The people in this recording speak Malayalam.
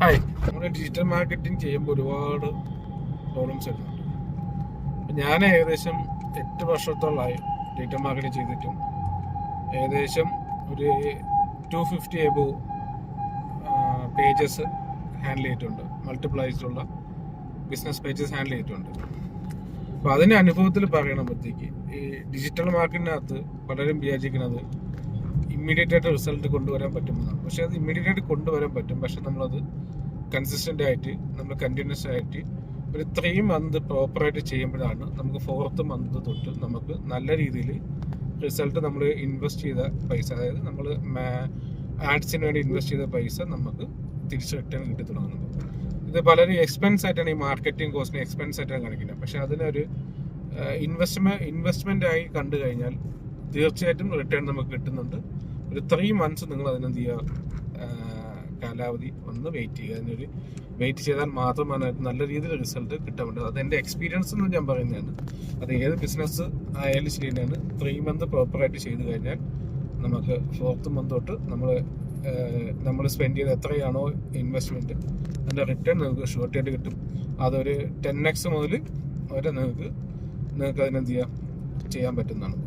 ഹായ്, നമ്മുടെ ഡിജിറ്റൽ മാർക്കറ്റിംഗ് ചെയ്യുമ്പോൾ ഒരുപാട് പ്രോബ്ലംസ് വരുന്നുണ്ട്. ഞാൻ ഏകദേശം 8 വർഷത്തോളമായി ഡിജിറ്റൽ മാർക്കറ്റിംഗ് ചെയ്തിട്ടും ഏകദേശം ഒരു 250 എബോ പേജസ് ഹാൻഡിൽ ചെയ്തിട്ടുണ്ട്. മൾട്ടിപ്ലൈസിലുള്ള ബിസിനസ് പേജസ് ഹാൻഡിൽ ചെയ്തിട്ടുണ്ട്. അപ്പോൾ അതിൻ്റെ അനുഭവത്തിൽ പറയണമ്പോഴത്തേക്ക് ഈ ഡിജിറ്റൽ മാർക്കറ്റിനകത്ത് പലരും വിചാരിക്കുന്നത് ഇമ്മീഡിയറ്റ് ആയിട്ട് റിസൾട്ട് കൊണ്ടുവരാൻ പറ്റുമെന്നാണ്. പക്ഷെ അത് ഇമ്മീഡിയറ്റ് ആയിട്ട് കൊണ്ടുവരാൻ പറ്റും. പക്ഷെ നമ്മളത് കൺസിസ്റ്റൻ്റ് ആയിട്ട് നമ്മൾ കണ്ടിന്യൂസ് ആയിട്ട് ഒരു 3 മന്ത് പ്രോപ്പറായിട്ട് ചെയ്യുമ്പോഴാണ് നമുക്ക് 4th മന്ത് തൊട്ട് നമുക്ക് നല്ല രീതിയിൽ റിസൾട്ട് നമ്മൾ ഇൻവെസ്റ്റ് ചെയ്ത പൈസ, അതായത് നമ്മൾ ആഡ്സിന് വേണ്ടി ഇൻവെസ്റ്റ് ചെയ്ത പൈസ നമുക്ക് തിരിച്ച് റിട്ടേൺ കിട്ടി തുടങ്ങുന്നത്. ഇത് പലരും എക്സ്പെൻസ് ആയിട്ടാണ് ഈ മാർക്കറ്റിംഗ് കോസ്റ്റിന് എക്സ്പെൻസ് ആയിട്ടാണ് കാണിക്കുന്നത്. പക്ഷെ അതിനൊരു ഇൻവെസ്റ്റ്മെന്റ് ആയി കണ്ടു കഴിഞ്ഞാൽ തീർച്ചയായിട്ടും റിട്ടേൺ നമുക്ക് കിട്ടുന്നുണ്ട്. ഒരു 3 മന്ത്സ് നിങ്ങൾ അതിനെന്ത് ചെയ്യുക, കാലാവധി ഒന്ന് വെയിറ്റ് ചെയ്യുക. അതിനൊരു വെയിറ്റ് ചെയ്താൽ മാത്രമാണ് നല്ല രീതിയിൽ റിസൾട്ട് കിട്ടാൻ വേണ്ടത്. അത് എൻ്റെ എക്സ്പീരിയൻസ് എന്ന് ഞാൻ പറയുന്നതാണ്. അത് ഏത് ബിസിനസ് ആയാലും ശരി തന്നെയാണ്. 3 മന്ത് പ്രോപ്പറായിട്ട് ചെയ്ത് കഴിഞ്ഞാൽ നമുക്ക് 4th മന്ത് തൊട്ട് നമ്മൾ സ്പെൻഡ് ചെയ്ത് എത്രയാണോ ഇൻവെസ്റ്റ്മെൻറ്റ് അതിൻ്റെ റിട്ടേൺ നിങ്ങൾക്ക് ഷോർട്ടായിട്ട് കിട്ടും. അതൊരു 10x മുതൽ വരെ നിങ്ങൾക്ക് അതിനെന്ത് ചെയ്യാൻ പറ്റുന്നതാണ്.